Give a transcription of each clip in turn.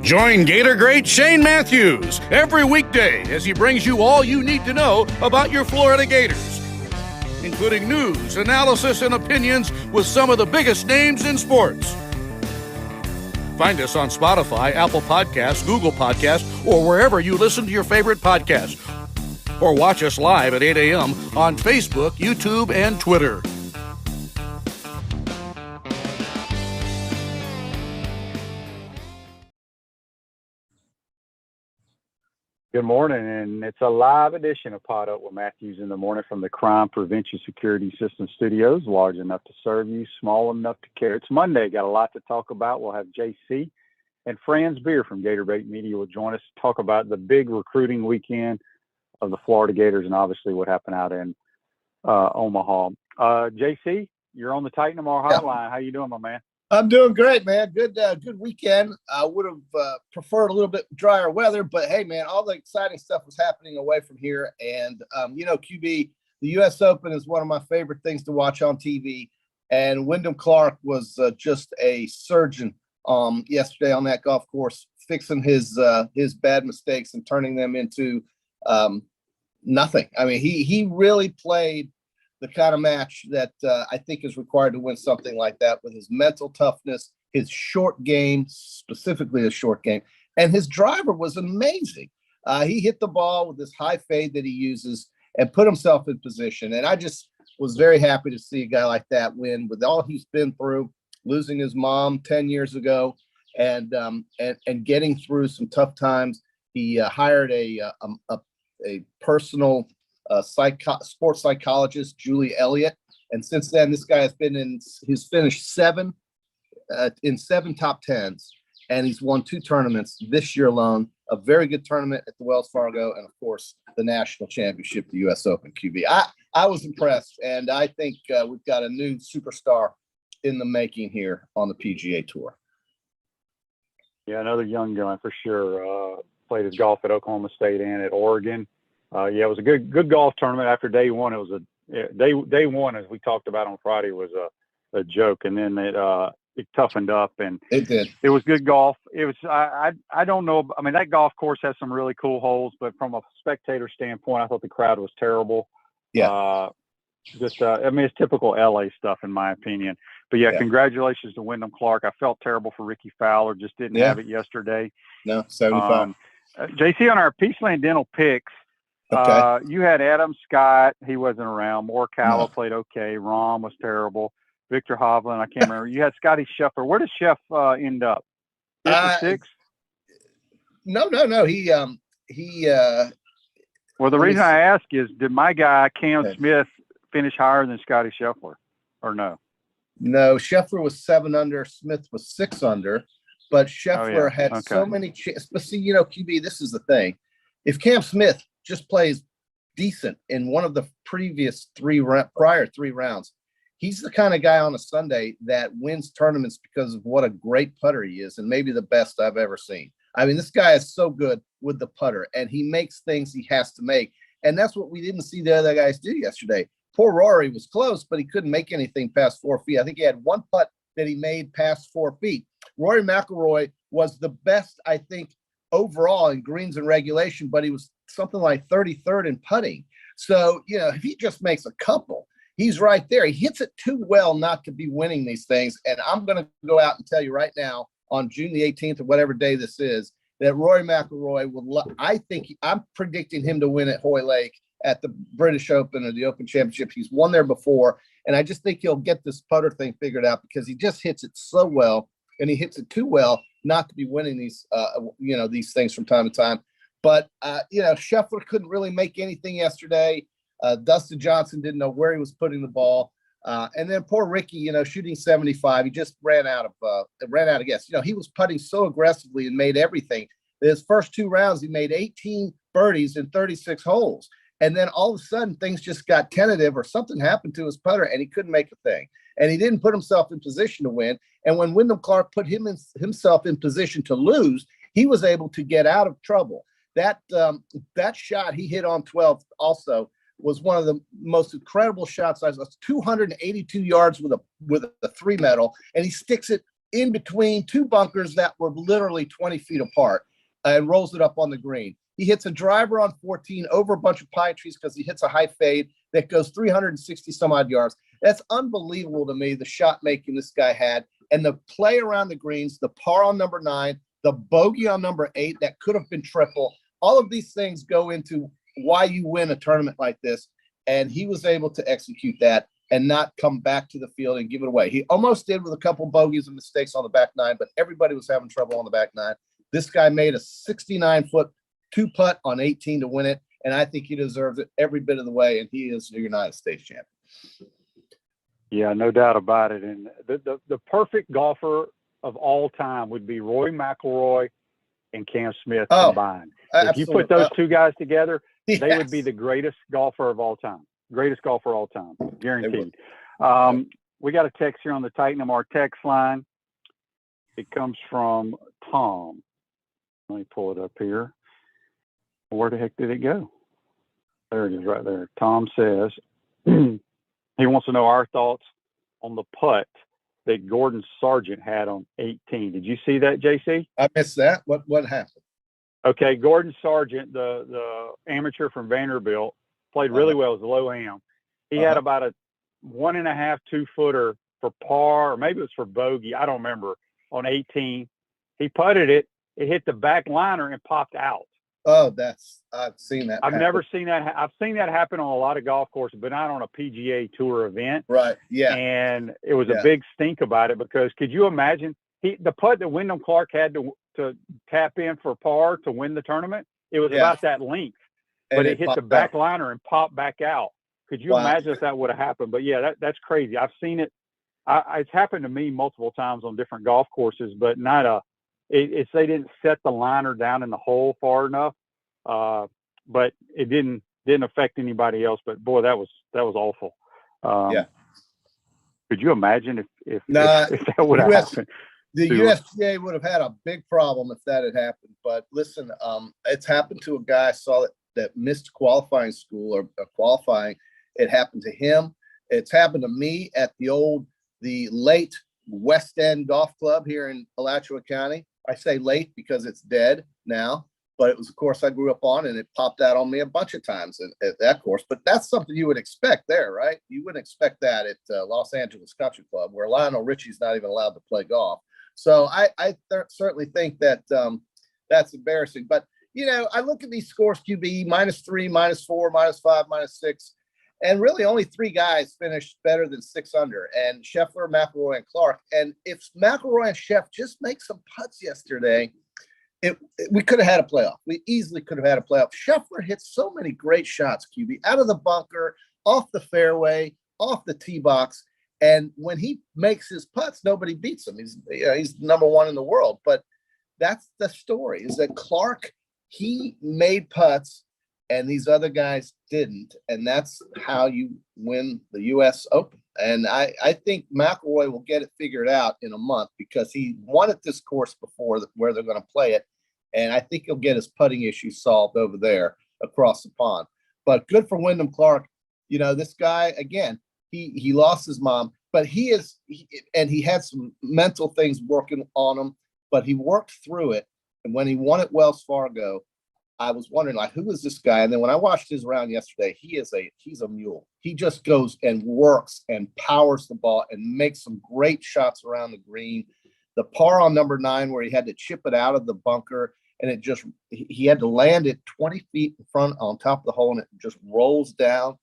Join Gator great Shane Matthews every weekday as he brings you all you need to know about your Florida Gators, including news, analysis, and opinions with some of the biggest names in sports. Find us on Spotify, Apple Podcasts, Google Podcasts, or wherever you listen to your favorite podcast. Or watch us live at 8 a.m. on Facebook, YouTube, and Twitter. Good morning, and it's a live edition of PodUp with Matthews in the morning from the Crime Prevention Security System Studios, large enough to serve you, small enough to care. It's Monday, got a lot to talk about. We'll have JC and Franz Beard from Gator Bait Media will join us to talk about the big recruiting weekend of the Florida Gators and obviously what happened out in Omaha. JC, you're on the Titan Tomorrow hotline. How you doing, my man? I'm doing great, man. Good weekend. I would have preferred a little bit drier weather, but hey, man, all the exciting stuff was happening away from here. And, QB, the U.S. Open is one of my favorite things to watch on TV. And Wyndham Clark was just a surgeon yesterday on that golf course, fixing his bad mistakes and turning them into nothing. I mean, he really played the kind of match that I think is required to win something like that with his mental toughness, his short game, specifically his short game, and his driver was amazing. He hit the ball with this high fade that he uses and put himself in position. And I just was very happy to see a guy like that win with all he's been through, losing his mom 10 years ago and getting through some tough times. He hired a personal sports psychologist, Julie Elliott, and since then this guy he's finished seven top tens, and he's won 2 tournaments this year alone, a very good tournament at the Wells Fargo, and of course the national championship, the U.S. Open. QB, I was impressed, and I think we've got a new superstar in the making here on the PGA Tour. Yeah, another young gun for sure. Played his golf at Oklahoma State and at Oregon. It was a good golf tournament. After day one, it was day one, as we talked about on Friday, was a joke, and then it toughened up, and it did. It was good golf. It was I don't know. I mean, that golf course has some really cool holes, but from a spectator standpoint, I thought the crowd was terrible. Yeah. It's typical LA stuff in my opinion. But yeah, congratulations to Wyndham Clark. I felt terrible for Ricky Fowler. Just didn't have it yesterday. No, 75. JC, on our Peachland Dental picks. Okay. You had Adam Scott. He wasn't around. Morikawa played okay. Rahm was terrible. Victor Hovland, I can't remember. You had Scotty Scheffler. Where does Sheff end up? 5th or 6th? No. Well, the reason I ask is, did my guy Cam Smith finish higher than Scotty Scheffler, or no? No, Scheffler was 7 under. Smith was 6 under. But Scheffler had so many chances. But see, QB, this is the thing. If Cam Smith just plays decent in one of the previous prior 3 rounds, he's the kind of guy on a Sunday that wins tournaments because of what a great putter he is, and maybe the best I've ever seen. I mean, this guy is so good with the putter, and he makes things he has to make, and that's what we didn't see the other guys do yesterday. Poor Rory was close, but he couldn't make anything past 4 feet. I think he had 1 putt that he made past 4 feet. Rory McIlroy was the best, I think, overall in greens and regulation, but he was something like 33rd in putting. So, if he just makes a couple, he's right there. He hits it too well not to be winning these things. And I'm going to go out and tell you right now on June the 18th or whatever day this is, that Rory McIlroy I'm predicting him to win at Hoylake at the British Open or the Open Championship. He's won there before. And I just think he'll get this putter thing figured out because he just hits it so well, and he hits it too well not to be winning these, these things from time to time. But, Scheffler couldn't really make anything yesterday. Dustin Johnson didn't know where he was putting the ball. And then poor Ricky, shooting 75, he just ran out of gas. He was putting so aggressively and made everything. His first 2 rounds, he made 18 birdies in 36 holes. And then all of a sudden things just got tentative or something happened to his putter and he couldn't make a thing. And he didn't put himself in position to win. And when Wyndham Clark put himself in position to lose, he was able to get out of trouble. That shot he hit on 12 also was one of the most incredible shots. I was 282 yards with a 3 metal, and he sticks it in between two bunkers that were literally 20 feet apart and rolls it up on the green. He hits a driver on 14 over a bunch of pine trees because he hits a high fade that goes 360 some odd yards. That's unbelievable to me, the shot making this guy had, and the play around the greens, the par on number 9, the bogey on number 8 that could have been triple. All of these things go into why you win a tournament like this, and he was able to execute that and not come back to the field and give it away. He almost did with a couple bogeys and mistakes on the back 9, but everybody was having trouble on the back 9. This guy made a 69-foot 2-putt on 18 to win it, and I think he deserves it every bit of the way, and he is the United States champion. Yeah, no doubt about it. And the perfect golfer of all time would be Rory McIlroy and Cam Smith combined. If you put those two guys together, they would be the greatest golfer of all time. Greatest golfer of all time, guaranteed. We got a text here on the Titan our text line. It comes from Tom. Let me pull it up here. Where the heck did it go? There it is right there. Tom says he wants to know our thoughts on the putt that Gordon Sargent had on 18. Did you see that, JC? I missed that. What happened? Okay, Gordon Sargent, the amateur from Vanderbilt, played really well as a low am. He had about a 1.5, 2-footer for par, or maybe it was for bogey. I don't remember, on 18. He putted it. It hit the back liner and popped out. Oh, I've seen that. I've never seen that. I've seen that happen on a lot of golf courses, but not on a PGA Tour event. Right. Yeah. And it was a big stink about it because could you imagine the putt that Wyndham Clark had to tap in for par to win the tournament? It was about that length, but it hit the back liner and popped back out. Could you imagine if that would have happened? But yeah, that's crazy. I've seen it. It's happened to me multiple times on different golf courses, but not it's they didn't set the liner down in the hole far enough, but it didn't affect anybody else. But boy, that was awful. Could you imagine if that would have happened? The USGA would have had a big problem if that had happened. But listen, it's happened to a guy I saw that missed qualifying school or qualifying. It happened to him. It's happened to me at the late West End Golf Club here in Alachua County. I say late because it's dead now, but it was a course I grew up on, and it popped out on me a bunch of times at that course. But that's something you would expect there, right? You wouldn't expect that at Los Angeles Country Club, where Lionel Richie's not even allowed to play golf. So I certainly think that that's embarrassing. But, I look at these scores, QB, -3, -4, -5, -6, and really only 3 guys finished better than 6 under, and Scheffler, McIlroy, and Clark. And if McIlroy and Scheff just make some putts yesterday, we could have had a playoff. We easily could have had a playoff. Scheffler hit so many great shots, QB, out of the bunker, off the fairway, off the tee box. And when he makes his putts, nobody beats him. He's number 1 in the world. But that's the story, is that Clark, he made putts, and these other guys didn't. And that's how you win the U.S. Open. And I think McIlroy will get it figured out in a month because he won at this course before where they're going to play it. And I think he'll get his putting issue solved over there across the pond. But good for Wyndham Clark. This guy, again, he lost his mom, but he had some mental things working on him, but he worked through it. And when he won at Wells Fargo, I was wondering, who is this guy? And then when I watched his round yesterday, he's a mule. He just goes and works and powers the ball and makes some great shots around the green. The par on number 9, where he had to chip it out of the bunker, and he had to land it 20 feet in front on top of the hole, and it just rolls down.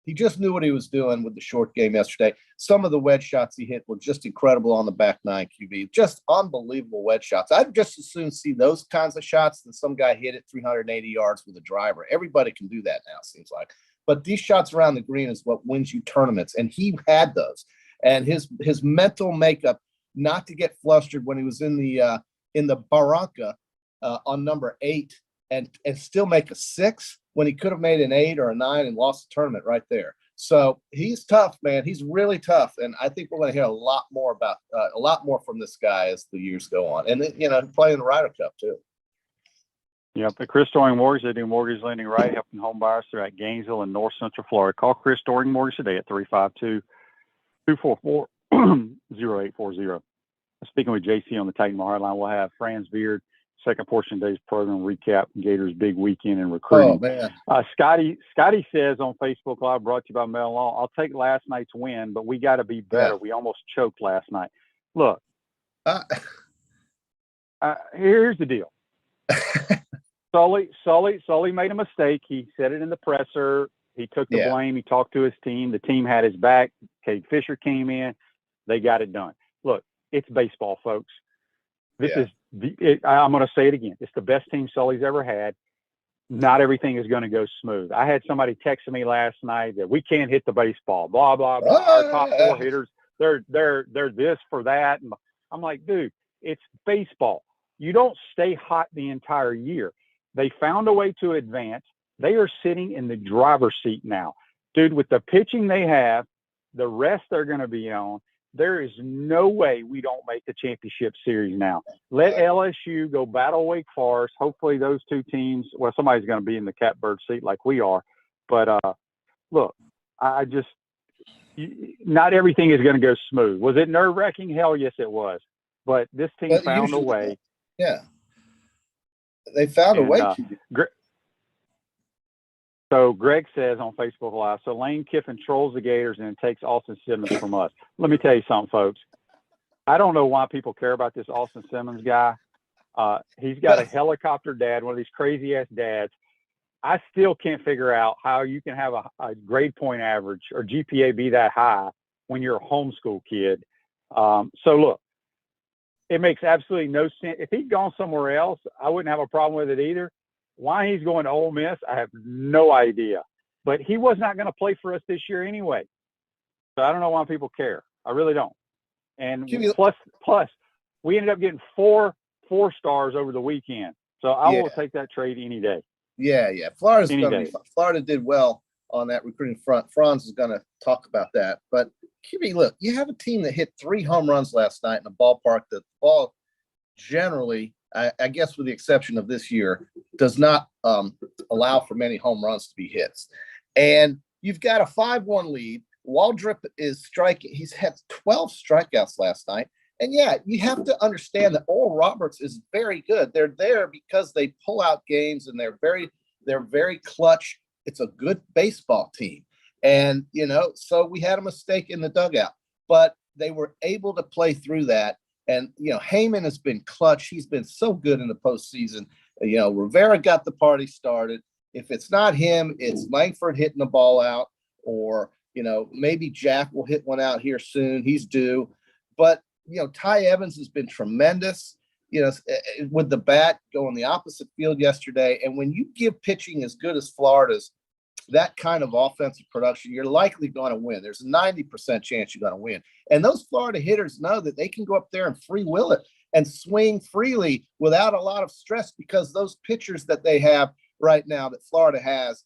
He just knew what he was doing with the short game yesterday. Some of the wedge shots he hit were just incredible on the back 9, QB. Just unbelievable wedge shots. I'd just as soon see those kinds of shots than some guy hit it 380 yards with a driver. Everybody can do that now, it seems like. But these shots around the green is what wins you tournaments, and he had those. And his mental makeup, not to get flustered when he was in the Barranca on number 8 and still make a 6 when he could have made an 8 or a 9 and lost the tournament right there. So he's tough, man. He's really tough. And I think we're going to hear a lot more from this guy as the years go on. And, playing the Ryder Cup too. Yeah, the Chris Doring Mortgage, they do mortgage lending right, helping home buyers throughout Gainesville and North Central Florida. Call Chris Doring Mortgage today at 352-244-0840. speaking with JC on the Titan Hardline. We'll have Franz Beard, second portion of today's program, recap Gators' big weekend in recruiting. Oh, man. Scotty says on Facebook Live, brought to you by Mel Law, I'll take last night's win, but we got to be better. Yeah. We almost choked last night. Look, here's the deal. Sully made a mistake. He said it in the presser. He took the blame. He talked to his team. The team had his back. Cade Fisher came in. They got it done. Look, it's baseball, folks. This is I'm going to say it again. It's the best team Sully's ever had. Not everything is going to go smooth. I had somebody texting me last night that we can't hit the baseball, blah, blah, blah. Our top four hitters, they're this for that. And I'm like, dude, it's baseball. You don't stay hot the entire year. They found a way to advance. They are sitting in the driver's seat now. Dude, with the pitching they have, the rest they're going to be on, there is no way we don't make the championship series now. Let LSU go battle Wake Forest. Hopefully those two teams, well, somebody's going to be in the catbird seat like we are. But, look, not everything is going to go smooth. Was it nerve-wracking? Hell, yes, it was. But this team found a way. Yeah. They found a way to. So Greg says on Facebook Live, so Lane Kiffin trolls the Gators and takes Austin Simmons from us. Let me tell you something, folks. I don't know why people care about this Austin Simmons guy. He's got a helicopter dad, one of these crazy-ass dads. I still can't figure out how you can have a grade point average or GPA be that high when you're a homeschool kid. So, look, it makes absolutely no sense. If he'd gone somewhere else, I wouldn't have a problem with it either. Why he's going to Ole Miss, I have no idea. But he was not going to play for us this year anyway. So I don't know why people care. I really don't. And plus, we ended up getting four stars over the weekend. So I will take that trade any day. Yeah. Florida did well on that recruiting front. Franz is going to talk about that. But QB, look, you have a team that hit 3 home runs last night in a ballpark that the ball generally, I guess with the exception of this year, does not allow for many home runs to be hits. And you've got a 5-1 lead. Waldrop is striking. He's had 12 strikeouts last night. And, you have to understand that Oral Roberts is very good. They're there because they pull out games, and they're very clutch. It's a good baseball team. And, so we had a mistake in the dugout. But they were able to play through that. And, Heyman has been clutch. He's been so good in the postseason. Rivera got the party started. If it's not him, it's Langford hitting the ball out, or, maybe Jack will hit one out here soon. He's due. But, Ty Evans has been tremendous, with the bat going the opposite field yesterday. And when you give pitching as good as Florida's, that kind of offensive production, you're likely going to win. There's a 90% chance you're going to win. And those Florida hitters know that they can go up there and free will it and swing freely without a lot of stress, because those pitchers that they have right now that Florida has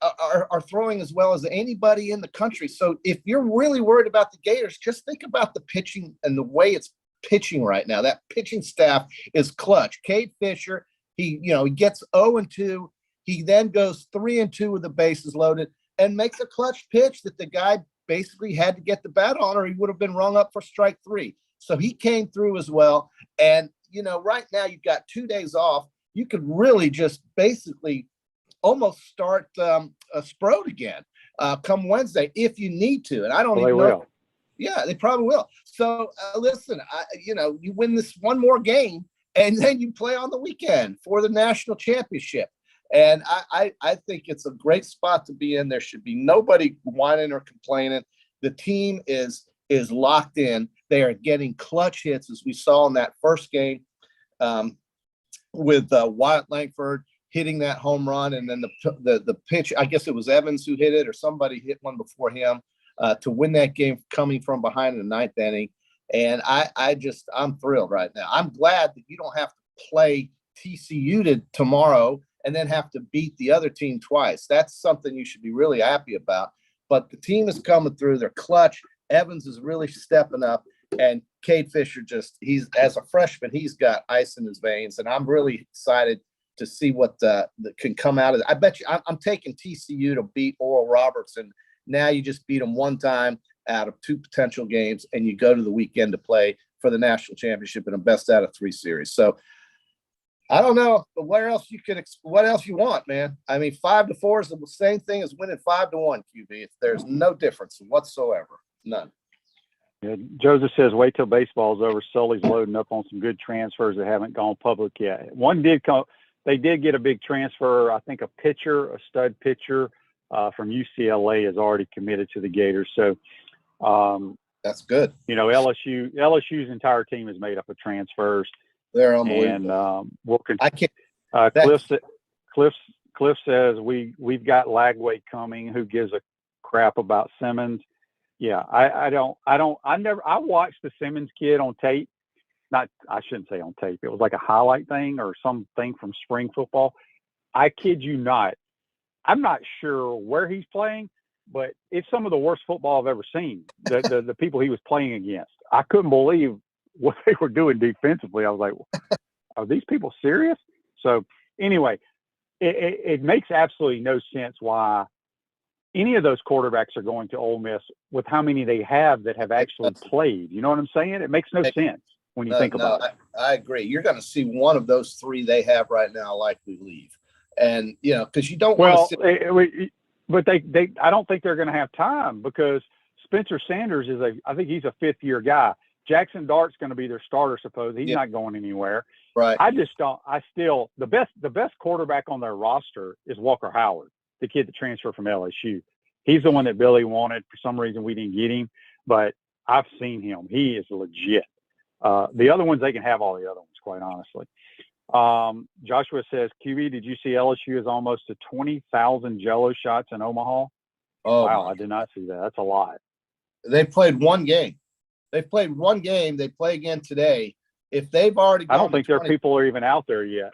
are throwing as well as anybody in the country. So if you're really worried about the Gators, just think about the pitching and the way it's pitching right now. That pitching staff is clutch. Cade Fisher, he gets 0-2. He then goes 3-2 with the bases loaded and makes a clutch pitch that the guy basically had to get the bat on, or he would have been rung up for strike 3. So he came through as well. And, right now you've got 2 days off. You could really just basically almost start a Sprode again come Wednesday if you need to. And I don't even know. Will. Yeah, they probably will. So listen, you win this one more game, and then you play on the weekend for the national championship. And I think it's a great spot to be in. There should be nobody whining or complaining. The team is locked in. They are getting clutch hits, as we saw in that first game with Wyatt Langford hitting that home run, and then the pitch. I guess it was Evans who hit it, or somebody hit one before him to win that game, coming from behind in the 9th inning. And I'm thrilled right now. I'm glad that you don't have to play TCU tomorrow and then have to beat the other team twice. That's something you should be really happy about. But the team is coming through. They're clutch. Evans is really stepping up. And Cade Fisher he's as a freshman, he's got ice in his veins. And I'm really excited to see what can come out of it. I bet you I'm taking TCU to beat Oral Roberts. And now you just beat them one time out of 2 potential games, and you go to the weekend to play for the national championship in a best out of 3 series. So I don't know, but what else you want, man? I mean, 5-4 is the same thing as winning 5-1, QB. There's no difference whatsoever. None. Yeah, Joseph says, wait till baseball's over. Sully's loading up on some good transfers that haven't gone public yet. One did come. They did get a big transfer. I think a stud pitcher from UCLA is already committed to the Gators. So that's good. You know, LSU's entire team is made up of transfers. They're unbelievable. And I can't. Cliff says we've got Lagway coming. Who gives a crap about Simmons? Yeah, I watched the Simmons kid on tape. I shouldn't say on tape. It was like a highlight thing or something from spring football. I kid you not. I'm not sure where he's playing, but it's some of the worst football I've ever seen. The people he was playing against. I couldn't believe what they were doing defensively. I was like, are these people serious? So anyway, it makes absolutely no sense why any of those quarterbacks are going to Ole Miss with how many they have that have actually played. You know what I'm saying? It makes no sense when you think about it. I agree. You're going to see one of those 3 they have right now likely leave. And, you know, because you don't want to but I don't think they're going to have time because Spencer Sanders I think he's a 5th-year guy. Jackson Dart's going to be their starter, suppose. He's not going anywhere. Right. The best quarterback on their roster is Walker Howard, the kid that transferred from LSU. He's the one that Billy wanted. For some reason, we didn't get him, but I've seen him. He is legit. The other ones, they can have all the other ones, quite honestly. Joshua says, QB, did you see LSU is almost to 20,000 Jello shots in Omaha? Oh, wow, I did not see that. That's a lot. They played one game. They play again today. If they've already gone I don't think their people are even out there yet.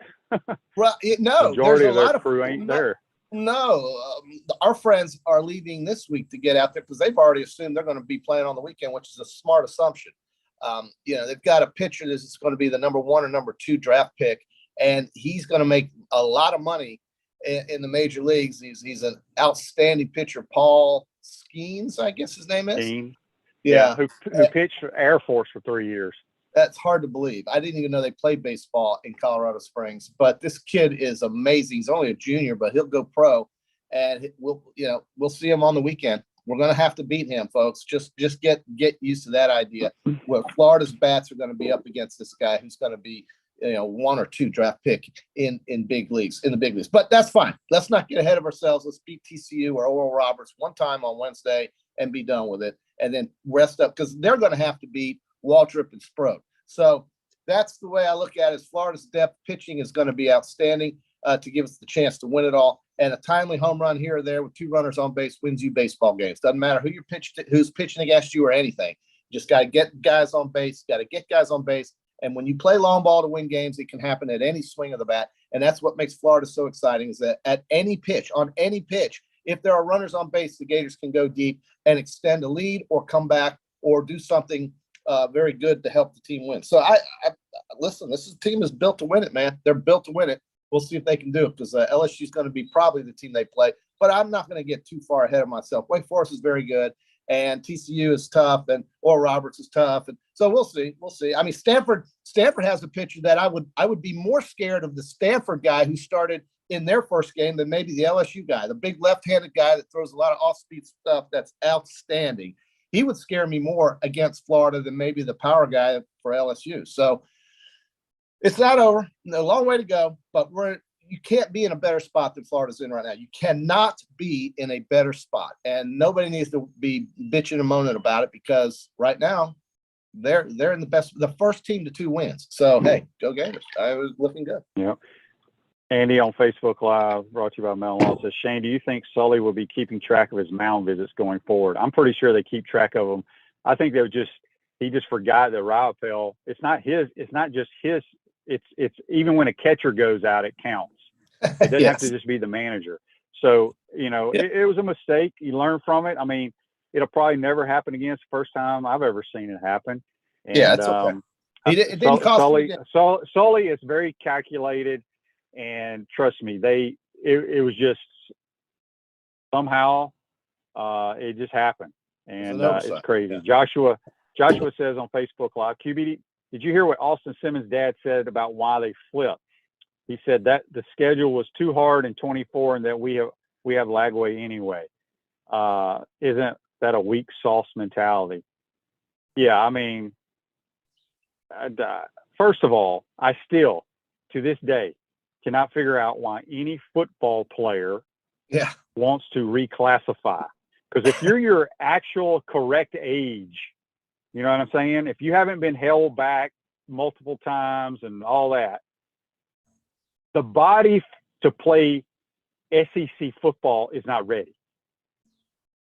Well, no. Majority of their crew ain't there. No, our friends are leaving this week to get out there because they've already assumed they're going to be playing on the weekend, which is a smart assumption. You know, they've got a pitcher that's going to be the number 1 or number 2 draft pick, and he's going to make a lot of money in the major leagues. He's an outstanding pitcher, Paul Skeens, I guess his name is. Skeens. Yeah, who pitched for Air Force for 3 years. That's hard to believe. I didn't even know they played baseball in Colorado Springs, but this kid is amazing. He's only a junior, but he'll go pro, and we'll see him on the weekend. We're going to have to beat him, folks. Just get used to that idea. Where Florida's bats are going to be up against this guy who's going to be, 1 or 2 draft pick in the big leagues. But that's fine. Let's not get ahead of ourselves. Let's beat TCU or Oral Roberts one time on Wednesday and be done with it, and then rest up because they're going to have to beat Waltrip and Sproat. So that's the way I look at it. Is Florida's depth pitching is going to be outstanding to give us the chance to win it all. And a timely home run here or there with 2 runners on base wins you baseball games. Doesn't matter who's pitching against you or anything. You just got to get guys on base. And when you play long ball to win games, it can happen at any swing of the bat. And that's what makes Florida so exciting is that on any pitch, if there are runners on base, the Gators can go deep and extend a lead or come back or do something very good to help the team win. So I listen, this team is built to win it, man. They're built to win it. We'll see if they can do it because LSU is going to be probably the team they play. But I'm not going to get too far ahead of myself. Wake Forest is very good, and TCU is tough, and Oral Roberts is tough, and so we'll see. I mean, Stanford has a pitcher that I would be more scared of the Stanford guy who started in their first game than maybe the LSU guy, the big left-handed guy that throws a lot of off-speed stuff that's outstanding. He would scare me more against Florida than maybe the power guy for LSU. So it's not over. A long way to go, but you can't be in a better spot than Florida's in right now. You cannot be in a better spot, and nobody needs to be bitching and moaning about it because right now they're in the first team to 2 wins. So hey, go Gators! I was looking good. Yep. Andy on Facebook Live, brought to you by Melon Law, says, Shane, do you think Sully will be keeping track of his mound visits going forward? I'm pretty sure they keep track of them. I think he just forgot that Raupel, it's not just his. It's even when a catcher goes out, it counts. It doesn't have to just be the manager. So, it was a mistake. You learn from it. I mean, it'll probably never happen again. It's the first time I've ever seen it happen. And, it's okay. It didn't cost Sully is very calculated. And trust me, it was just somehow it just happened, and it's crazy. Yeah. Joshua says on Facebook Live, QB, did you hear what Austin Simmons' dad said about why they flipped? He said that the schedule was too hard in 24 and that we have Lagway anyway. Isn't that a weak sauce mentality? Yeah, I mean, first of all, I still, to this day, cannot figure out why any football player wants to reclassify. Because if you're your actual correct age, you know what I'm saying? If you haven't been held back multiple times and all that, the body to play SEC football is not ready.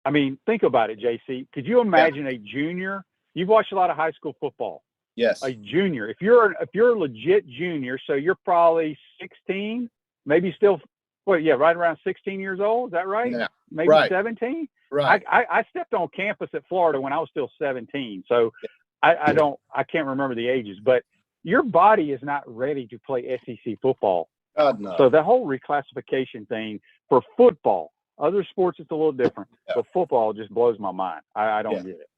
I mean, think about it, JC. Could you imagine a junior? You've watched a lot of high school football. Yes. A junior. If you're a legit junior, so you're probably 16, maybe still, right around 16 years old. Is that right? Yeah. Maybe 17. Right. I stepped on campus at Florida when I was still 17. So I can't remember the ages, but your body is not ready to play SEC football. God, no. So the whole reclassification thing for football, other sports it's a little different, but football just blows my mind. I don't get it.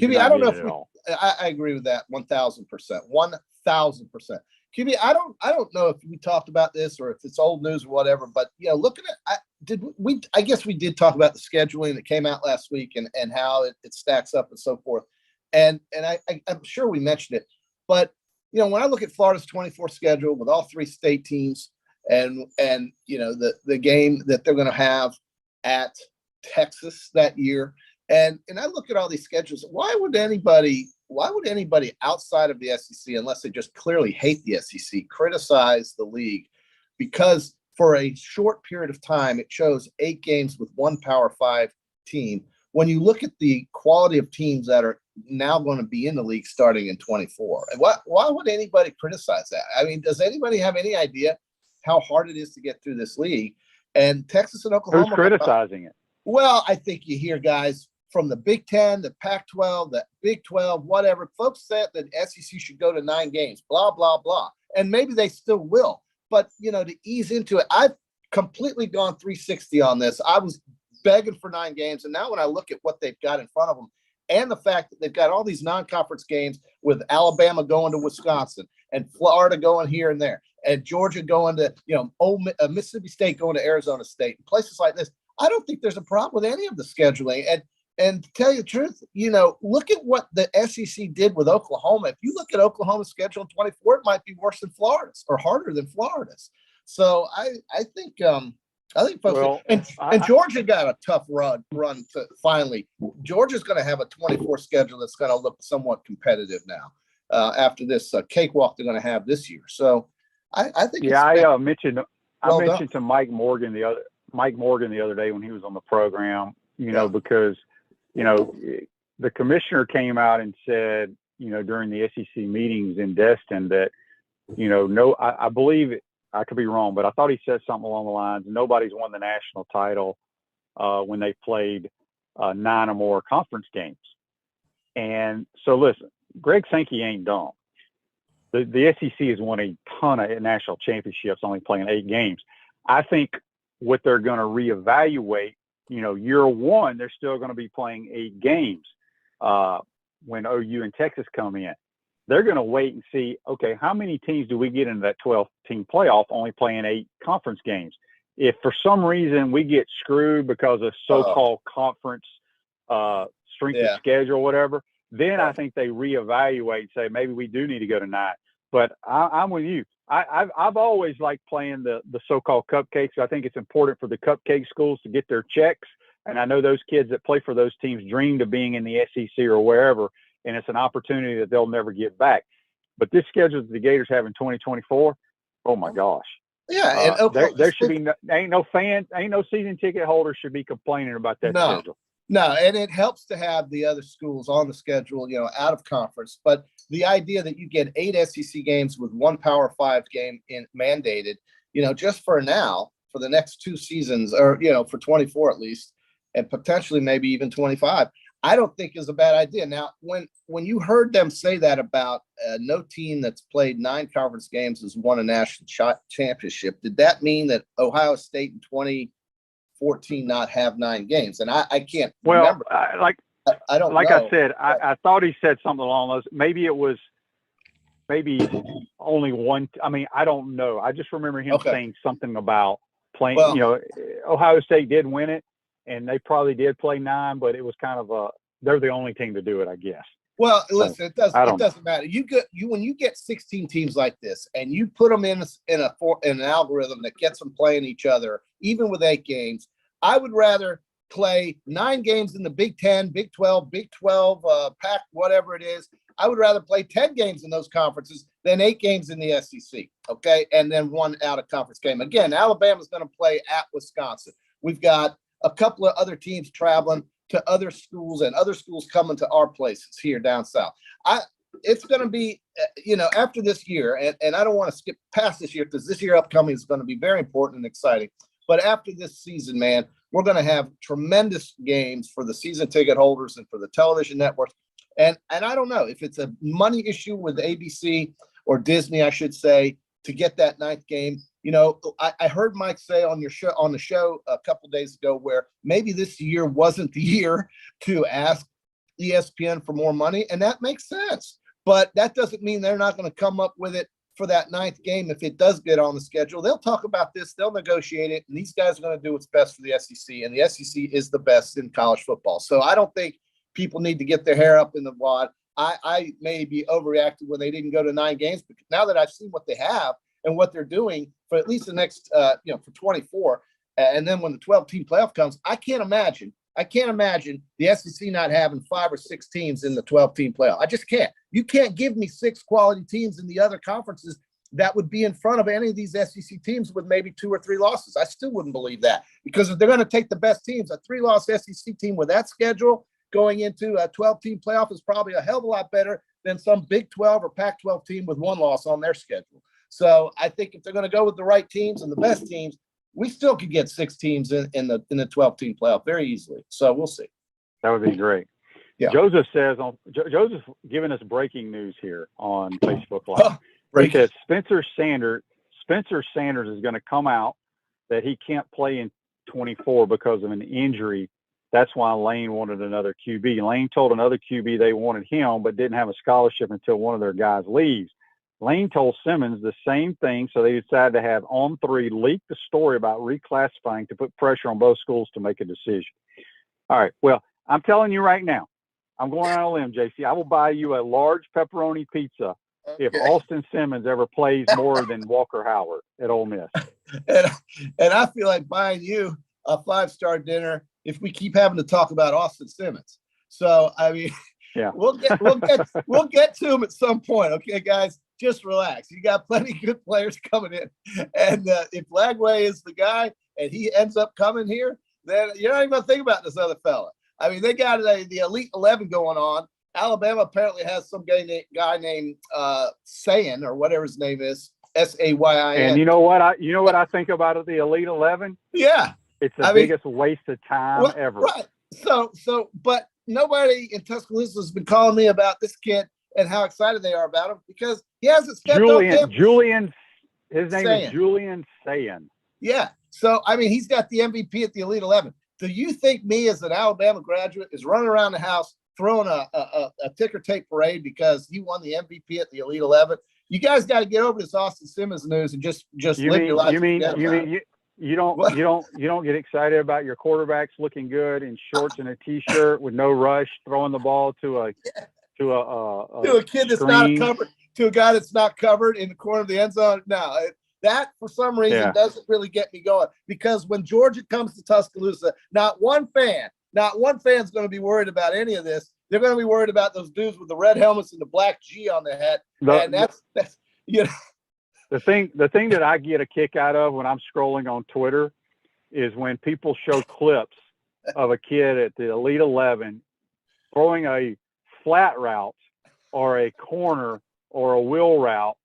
QB, I don't know if I agree with that 1,000%. 1,000%. QB, I don't know if we talked about this or if it's old news or whatever, but looking at I guess we did talk about the scheduling that came out last week and how it stacks up and so forth. And I'm sure we mentioned it, but when I look at Florida's 24 schedule with all three state teams and the game that they're going to have at Texas that year, and I look at all these schedules, why would anybody outside of the SEC, unless they just clearly hate the SEC, criticize the league? Because for a short period of time, it chose 8 games with one Power 5 team. When you look at the quality of teams that are now going to be in the league starting in 24, why would anybody criticize that? I mean, does anybody have any idea how hard it is to get through this league? And Texas and Oklahoma. Who's criticizing it? Well, I think you hear guys from the Big Ten, the Pac-12, the Big 12, whatever. Folks said that SEC should go to 9 games, blah, blah, blah. And maybe they still will. But, to ease into it, I've completely gone 360 on this. I was begging for 9 games. And now when I look at what they've got in front of them and the fact that they've got all these non-conference games with Alabama going to Wisconsin and Florida going here and there and Georgia going to, Mississippi State going to Arizona State and places like this, I don't think there's a problem with any of the scheduling. And to tell you the truth, look at what the SEC did with Oklahoma. If you look at Oklahoma's schedule in 24, it might be worse than Florida's or harder than Florida's. So I think folks, and Georgia got a tough run to finally. Georgia's going to have a 24 schedule that's going to look somewhat competitive now after this cakewalk they're going to have this year. So I think. Yeah, I mentioned to Mike Morgan the other day when he was on the program. Because. The commissioner came out and said, during the SEC meetings in Destin that, I believe I could be wrong, but I thought he said something along the lines, nobody's won the national title when they played 9 or more conference games. And so listen, Greg Sankey ain't dumb. The SEC has won a ton of national championships, only playing 8 games. I think what they're going to reevaluate, year one, they're still going to be playing 8 games when OU and Texas come in. They're going to wait and see, okay, how many teams do we get into that 12-team playoff only playing 8 conference games? If for some reason we get screwed because of so-called conference strength of schedule or whatever, then I think they reevaluate and say maybe we do need to go to 9. But I'm with you. I've always liked playing the so-called cupcakes. I think it's important for the cupcake schools to get their checks. And I know those kids that play for those teams dreamed of being in the SEC or wherever, and it's an opportunity that they'll never get back. But this schedule that the Gators have in 2024, oh my gosh. Yeah, and there should be ain't no season ticket holders should be complaining about that schedule. No, and it helps to have the other schools on the schedule, out of conference. But the idea that you get 8 SEC games with 1 Power 5 game mandated, just for now, for the next 2 seasons, or for 24 at least, and potentially maybe even 25, I don't think is a bad idea. Now, when you heard them say that about no team that's played 9 conference games has won a national championship, did that mean that Ohio State in 2014 not have 9 games? And I can't remember. I don't like know. I said, I thought he said something along those. Maybe it was only one. I mean, I don't know. I just remember him saying something about playing. Well, Ohio State did win it, and they probably did play 9, but it was kind of they're the only team to do it, I guess. Well, listen, it doesn't matter. When you get 16 teams like this, and you put them in an algorithm that gets them playing each other, even with 8 games, I would rather play 9 games in the Big 10, Big 12, Pac, whatever it is. I would rather play 10 games in those conferences than 8 games in the SEC. Okay, and then 1 out of conference game. Again, Alabama's going to play at Wisconsin. We've got a couple of other teams traveling to other schools, and other schools coming to our places here down south. It's going to be, after this year, and I don't want to skip past this year because this year upcoming is going to be very important and exciting. But after this season, man, we're going to have tremendous games for the season ticket holders and for the television networks. And I don't know if it's a money issue with ABC or Disney, I should say, to get that 9th game. I heard Mike say on the show a couple of days ago where maybe this year wasn't the year to ask ESPN for more money, and that makes sense. But that doesn't mean they're not going to come up with it for that 9th game if it does get on the schedule. They'll talk about this, they'll negotiate it, and these guys are going to do what's best for the SEC, and the SEC is the best in college football. So I don't think people need to get their hair up in the wad. I may be overreacting when they didn't go to 9 games, but now that I've seen what they have and what they're doing for at least the next, for 24, and then when the 12-team playoff comes, I can't imagine the SEC not having 5 or 6 teams in the 12-team playoff. I just can't. You can't give me 6 quality teams in the other conferences that would be in front of any of these SEC teams with maybe 2 or 3 losses. I still wouldn't believe that, because if they're going to take the best teams, a 3-loss SEC team with that schedule going into a 12-team playoff is probably a hell of a lot better than some Big 12 or Pac-12 team with 1 loss on their schedule. So I think if they're going to go with the right teams and the best teams, we still could get 6 teams in the 12-team playoff very easily. So we'll see. That would be great. Yeah. Joseph says Joseph's giving us breaking news here on Facebook Live. He says Spencer Sanders is going to come out that he can't play in 24 because of an injury. That's why Lane wanted another QB. Lane told another QB they wanted him, but didn't have a scholarship until one of their guys leaves. Lane told Simmons the same thing, so they decided to have On3 leak the story about reclassifying to put pressure on both schools to make a decision. All right, well, I'm telling you right now, I'm going out on a limb, JC. I will buy you a large pepperoni pizza if Austin Simmons ever plays more than Walker Howard at Ole Miss. And I feel like buying you a 5-star dinner if we keep having to talk about Austin Simmons. So, I mean, yeah, we'll get to him at some point. Okay, guys, just relax. You got plenty of good players coming in. And if Lagway is the guy and he ends up coming here, then you're not even going to think about this other fella. I mean, they got the Elite 11 going on. Alabama apparently has some guy named Sayin, or whatever his name is, Sayin. And you know what I think about the Elite 11? Yeah. It's the biggest waste of time ever. Right. So, but nobody in Tuscaloosa has been calling me about this kid and how excited they are about him, because he hasn't stepped on campus. His name is Julian Sayin. Yeah. So, I mean, he's got the MVP at the Elite 11. Do you think me as an Alabama graduate is running around the house throwing a ticker tape parade because he won the MVP at the Elite 11? You guys got to get over this Austin Simmons news and just live your life. You don't get excited about your quarterbacks looking good in shorts and a t-shirt with no rush, throwing the ball to a kid that's not covered, to a guy that's not covered in the corner of the end zone. No, that for some reason doesn't really get me going, because when Georgia comes to Tuscaloosa, not one fan's going to be worried about any of this. They're going to be worried about those dudes with the red helmets and the black G on their head. And that's you know. The thing that I get a kick out of when I'm scrolling on Twitter is when people show clips of a kid at the Elite 11 throwing a flat route or a corner or a wheel route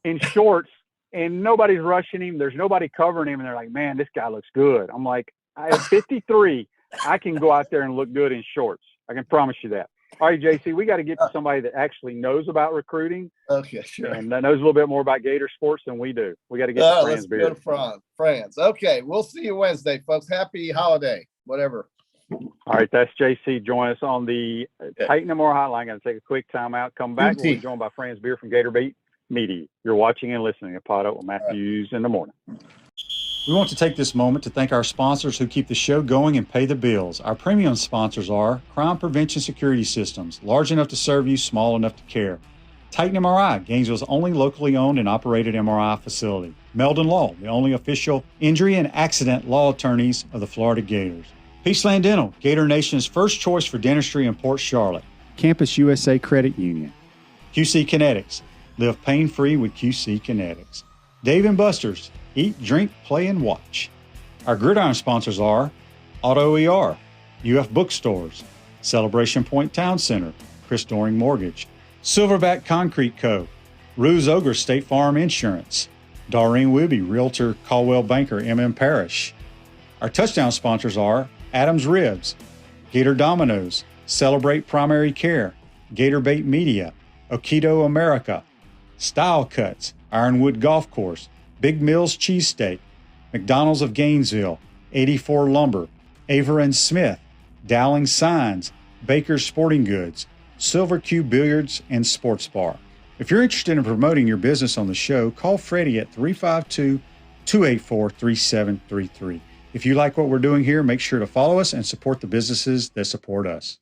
in shorts, and nobody's rushing him. There's nobody covering him, and they're like, man, this guy looks good. I'm like, at 53, I can go out there and look good in shorts. I can promise you that. All right, JC, we got to get to somebody that actually knows about recruiting. Okay, sure. And that knows a little bit more about Gator sports than we do. We got to get to Franz Beard. Let's go to Franz. Okay, we'll see you Wednesday, folks. Happy holiday, whatever. All right, that's JC. Join us on the Titan and More Hotline. Going to take a quick timeout. Come back. We'll be joined by Franz Beard from Gator Media. You're watching and listening to PodUp with Matthews in the morning. We want to take this moment to thank our sponsors who keep the show going and pay the bills. Our premium sponsors are Crime Prevention Security Systems, large enough to serve you, small enough to care. Titan MRI, Gainesville's only locally owned and operated MRI facility. Meldon Law, the only official injury and accident law attorneys of the Florida Gators. Peaceland Dental, Gator Nation's first choice for dentistry in Port Charlotte. Campus USA Credit Union. QC Kinetics, live pain-free with QC Kinetics. Dave & Buster's, eat, drink, play, and watch. Our gridiron sponsors are Auto ER, UF Bookstores, Celebration Point Town Center, Chris Doring Mortgage, Silverback Concrete Co., Ruse Ogre State Farm Insurance, Doreen Wibby, Realtor Caldwell Banker, MM Parish. Our touchdown sponsors are Adams Ribs, Gator Dominoes, Celebrate Primary Care, Gator Bait Media, Okido America, Style Cuts, Ironwood Golf Course, Big Mills Cheesesteak, McDonald's of Gainesville, 84 Lumber, Aver and Smith, Dowling Signs, Baker's Sporting Goods, Silver Cube Billiards and Sports Bar. If you're interested in promoting your business on the show, call Freddie at 352-284-3733. If you like what we're doing here, make sure to follow us and support the businesses that support us.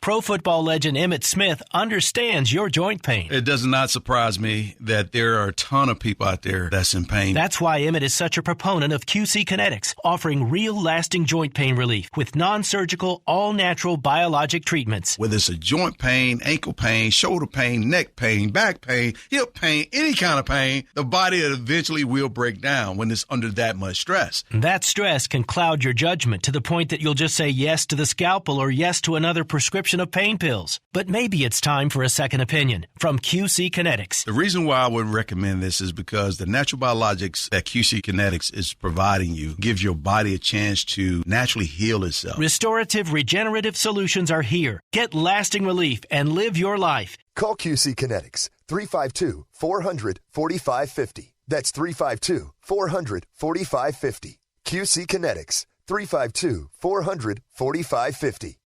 Pro football legend Emmitt Smith understands your joint pain. It does not surprise me that there are a ton of people out there that's in pain. That's why Emmitt is such a proponent of QC Kinetics, offering real lasting joint pain relief with non-surgical, all-natural biologic treatments. Whether it's a joint pain, ankle pain, shoulder pain, neck pain, back pain, hip pain, any kind of pain, the body eventually will break down when it's under that much stress. That stress can cloud your judgment to the point that you'll just say yes to the scalpel or yes to another prescription of pain pills. But maybe it's time for a second opinion from QC Kinetics. The reason why I would recommend this is because the natural biologics that QC Kinetics is providing you gives your body a chance to naturally heal itself. Restorative, regenerative solutions are here. Get lasting relief and live your life. Call QC Kinetics, 352-400-4550. That's 352-400-4550. QC Kinetics, 352-400-4550.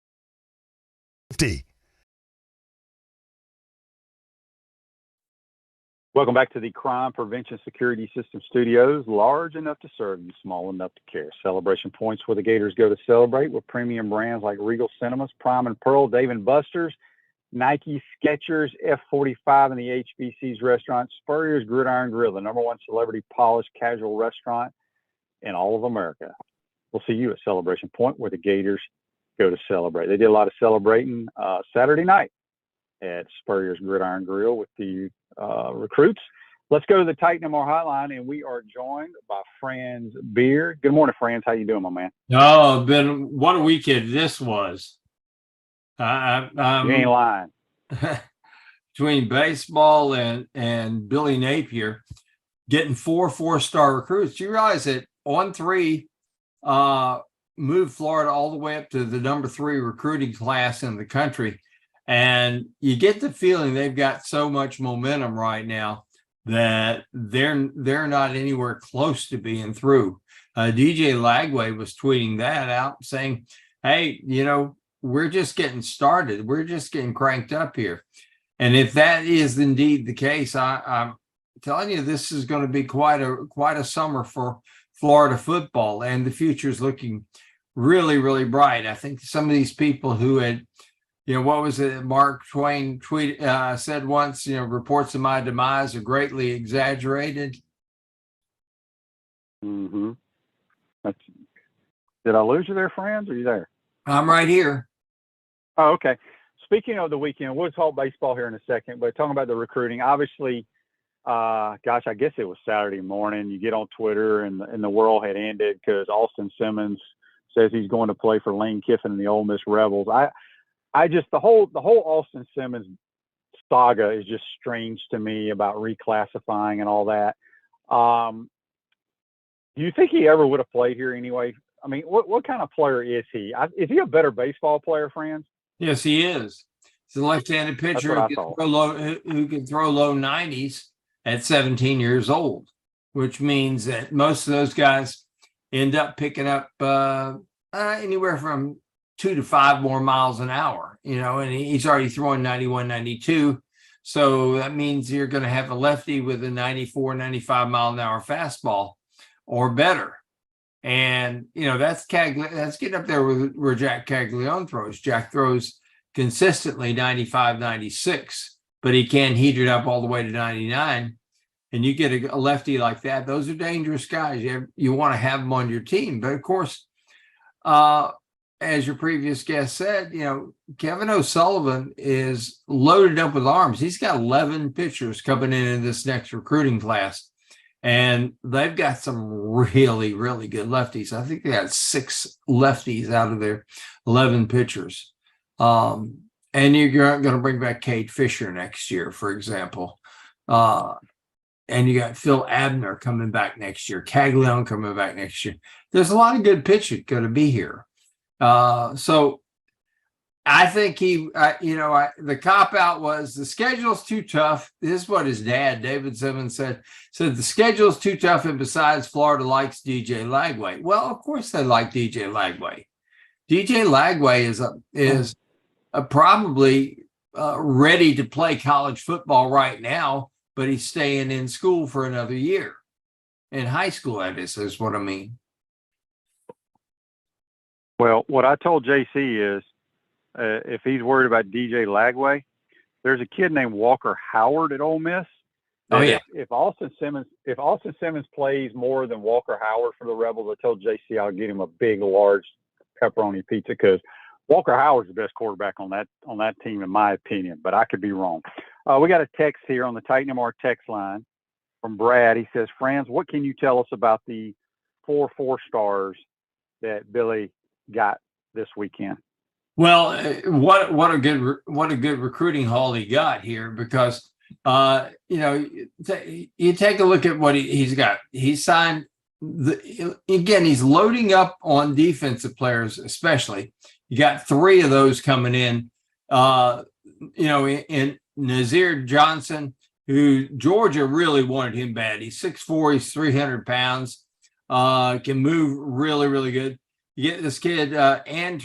Welcome back to the Crime Prevention Security System Studios, large enough to serve you, small enough to care. Celebration points where the Gators go to celebrate with premium brands like Regal Cinemas, Prime and Pearl, Dave & Buster's, Nike, Skechers, F45 in the HBC's restaurant, Spurrier's Gridiron Grill, the #1 celebrity polished casual restaurant in all of America. We'll see you at Celebration Point where the Gators go to celebrate. They did a lot of celebrating Saturday night at Spurrier's Gridiron Grill with the recruits. Let's go to the Titan MR hotline, and we are joined by Franz Beard. Good morning, Franz. How you doing, my man? Oh, what a weekend this was. You ain't lying. Between baseball and Billy Napier getting 4 4-star recruits. You realize that On3 moved Florida all the way up to the #3 recruiting class in the country. And you get the feeling they've got so much momentum right now that they're not anywhere close to being through. DJ Lagway was tweeting that out saying, hey, we're just getting started. We're just getting cranked up here. And if that is indeed the case, I'm telling you, this is going to be quite a summer for Florida football, and the future is looking really, really bright. I think some of these people who had, what was it? Mark Twain said once, reports of my demise are greatly exaggerated. Mm-hmm. Did I lose you there, Franz? Are you there? I'm right here. Oh, okay. Speaking of the weekend, we'll talk baseball here in a second, but talking about the recruiting, obviously, I guess it was Saturday morning. You get on Twitter and the world had ended because Austin Simmons says he's going to play for Lane Kiffin and the Ole Miss Rebels. I just, the whole Austin Simmons saga is just strange to me about reclassifying and all that. Do you think he ever would have played here anyway? I mean, what kind of player is he? Is he a better baseball player, Franz? Yes, he is. He's a left-handed pitcher who can throw low 90s at 17 years old, which means that most of those guys end up picking up anywhere from 2 to 5 more miles an hour, and he's already throwing 91, 92. So that means you're going to have a lefty with a 94, 95 mile an hour fastball or better. And, that's getting up there where Jack Caglione throws. Jack throws consistently 95, 96, but he can heat it up all the way to 99. And you get a lefty like that, those are dangerous guys. You want to have them on your team. But of course, as your previous guest said, Kevin O'Sullivan is loaded up with arms. He's got 11 pitchers coming in this next recruiting class. And they've got some really, really good lefties. I think they got 6 lefties out of their 11 pitchers. And you're going to bring back Cade Fisher next year, for example. And you got Phil Abner coming back next year, Caglione coming back next year. There's a lot of good pitching going to be here. So I think the cop out was the schedule's too tough. This is what his dad, David Simmons, said the schedule's too tough. And besides, Florida likes DJ Lagway. Well, of course they like DJ Lagway. DJ Lagway is probably ready to play college football right now, but he's staying in school for another year. In high school, that is what I mean. Well, what I told JC is, if he's worried about DJ Lagway, there's a kid named Walker Howard at Ole Miss. Oh yeah. If Austin Simmons plays more than Walker Howard for the Rebels, I told JC I'll get him a big, large pepperoni pizza, because Walker Howard's the best quarterback on that team, in my opinion. But I could be wrong. We got a text here on the Titan MR text line from Brad. He says, "Franz, what can you tell us about the 4 4-stars that Billy got this weekend?" Well, what a good recruiting haul he got here, because you take a look at what he's got. He signed he's loading up on defensive players, especially. You got 3 of those coming in. In Nazir Johnson, who Georgia really wanted him bad. He's 6'4", he's 300 pounds, can move really, really good. You get this kid, I'm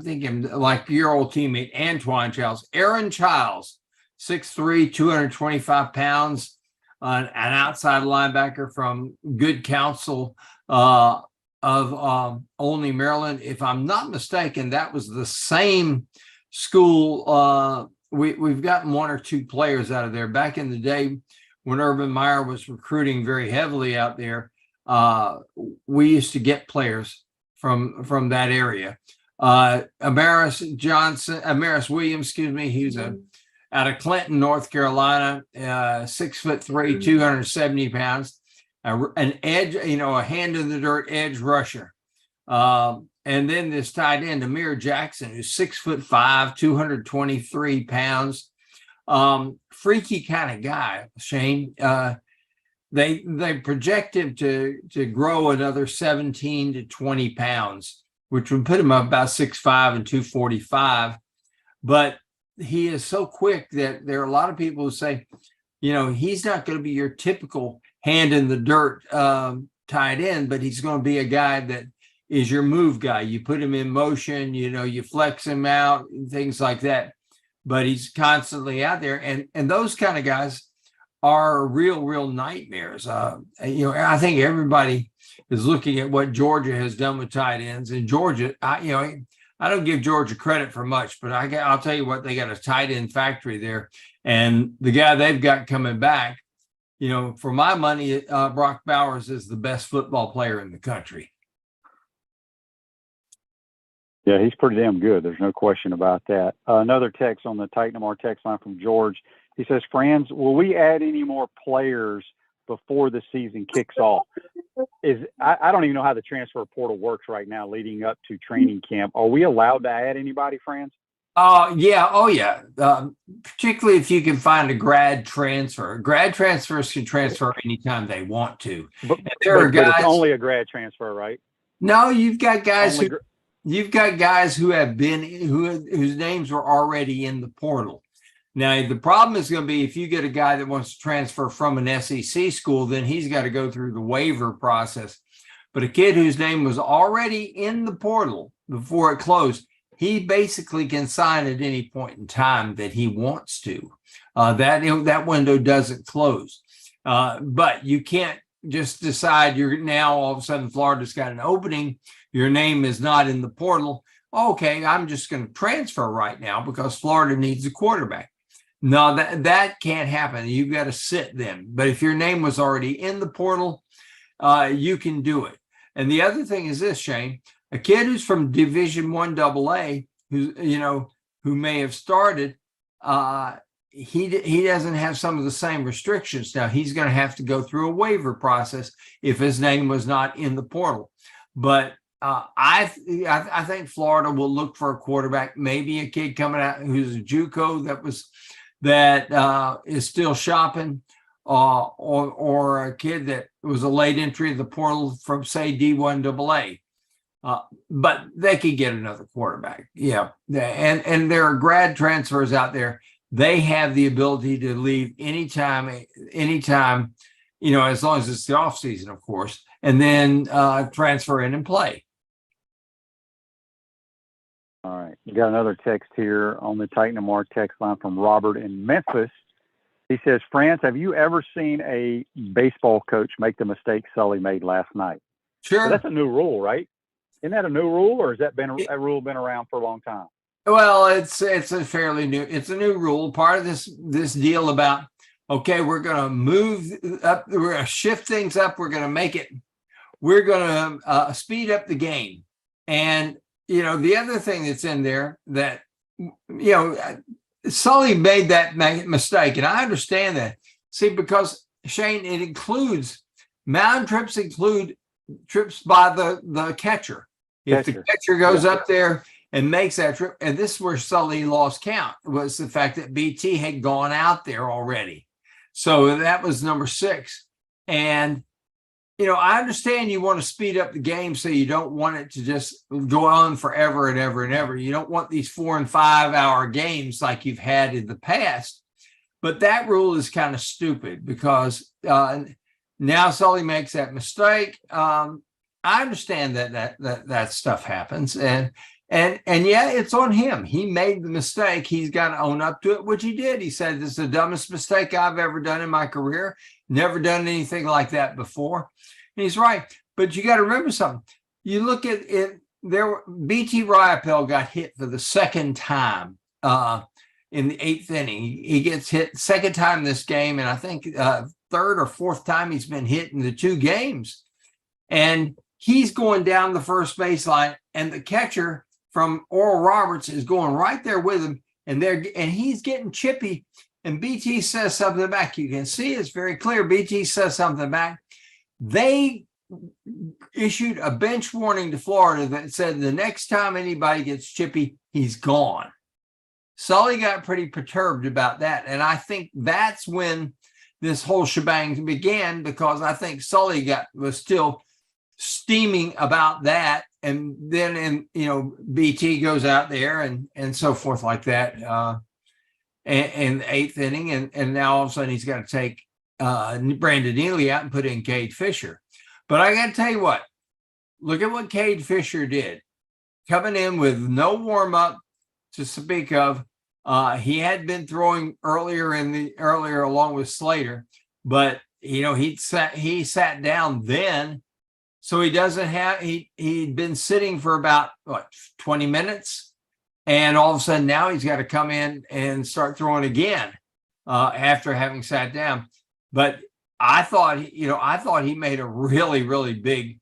thinking like your old teammate, Antoine Childs. Aaron Childs, 6'3", 225 pounds, an outside linebacker from Good Counsel of Olney, Maryland. If I'm not mistaken, that was the same school. We've gotten 1 or 2 players out of there. Back in the day when Urban Meyer was recruiting very heavily out there, we used to get players from that area. Amaris Williams, he was out of Clinton, North Carolina, 6'3", 270 pounds, an edge, a hand in the dirt edge rusher. And then this tight end, Amir Jackson, who's 6'5", 223 pounds, freaky kind of guy, Shane. They project him to grow another 17 to 20 pounds, which would put him up about 6'5" and 245. But he is so quick that there are a lot of people who say, he's not going to be your typical hand in the dirt tight end, but he's going to be a guy that is your move guy. You put him in motion, you flex him out, things like that. But he's constantly out there. And those kind of guys are real nightmares. I think everybody is looking at what Georgia has done with tight ends. And Georgia, I don't give Georgia credit for much, but I'll tell you what, they got a tight end factory there. And the guy they've got coming back, for my money, Brock Bowers is the best football player in the country. Yeah, he's pretty damn good. There's no question about that. Another text on the Titan MR text line from George. He says, "Franz, will we add any more players before the season kicks off?" I don't even know how the transfer portal works right now leading up to training camp. Are we allowed to add anybody, Franz? Yeah. Oh, yeah. Particularly if you can find a grad transfer. Grad transfers can transfer anytime they want to. But it's only a grad transfer, right? No, you've got guys who have been whose names were already in the portal. Now, the problem is going to be if you get a guy that wants to transfer from an SEC school, then he's got to go through the waiver process. But a kid whose name was already in the portal, before it closed, he basically can sign at any point in time that he wants to. That window doesn't close. But you can't just decide you're now all of a sudden Florida's got an opening. Your name is not in the portal. Okay, I'm just going to transfer right now because Florida needs a quarterback. No, that can't happen. You've got to sit then. But if your name was already in the portal, you can do it. And the other thing is this, Shane, a kid who's from Division I AA, who may have started, he doesn't have some of the same restrictions. Now he's going to have to go through a waiver process if his name was not in the portal. But I think Florida will look for a quarterback, maybe a kid coming out who's a JUCO that is still shopping, or a kid that was a late entry of the portal from, say, D1 AA. But they could get another quarterback. Yeah. And there are grad transfers out there. They have the ability to leave anytime, as long as it's the off season, of course, and then transfer in and play. All right. We got another text here on the Titan and Mark text line from Robert in Memphis. He says, Franz, have you ever seen a baseball coach make the mistake Sully made last night? Sure. So that's a new rule, right? Isn't that a new rule, or has that rule been around for a long time? Well, it's a fairly new. It's a new rule. Part of this deal about, okay, we're going to move up. We're going to shift things up. We're going to make it. We're going to speed up the game. And the other thing that's in there that Sully made that mistake, and I understand that. See, because Shane, it includes mound trips, include trips by the catcher. If the catcher goes up there and makes that trip, and this is where Sully lost count, was the fact that BT had gone out there already. So that was number 6. And, I understand you want to speed up the game so you don't want it to just go on forever and ever and ever. You don't want these 4 and 5 hour games like you've had in the past. But that rule is kind of stupid because now Sully makes that mistake. I understand that stuff happens. And yeah, it's on him. He made the mistake. He's got to own up to it, which he did. He said, this is the dumbest mistake I've ever done in my career. Never done anything like that before. And he's right. But you got to remember something. You look at it, BT Riopel got hit for the second time in the 8th inning. He gets hit second time this game, and I think third or fourth time he's been hit in the 2 games. And he's going down the first baseline, and the catcher from Oral Roberts is going right there with him, and he's getting chippy. And BT says something back. You can see it's very clear. BT says something back. They issued a bench warning to Florida that said the next time anybody gets chippy, he's gone. Sully got pretty perturbed about that. And I think that's when this whole shebang began, because I think Sully was still steaming about that. And then, BT goes out there and so forth like that in the 8th inning. And now all of a sudden he's got to take Brandon Neely out and put in Cade Fisher. But I got to tell you what, look at what Cade Fisher did. Coming in with no warm-up to speak of. He had been throwing earlier along with Slater, but he sat down then. So he doesn't have, he'd been sitting for about 20 minutes. And all of a sudden now he's got to come in and start throwing again after having sat down. But I thought he made a really, really big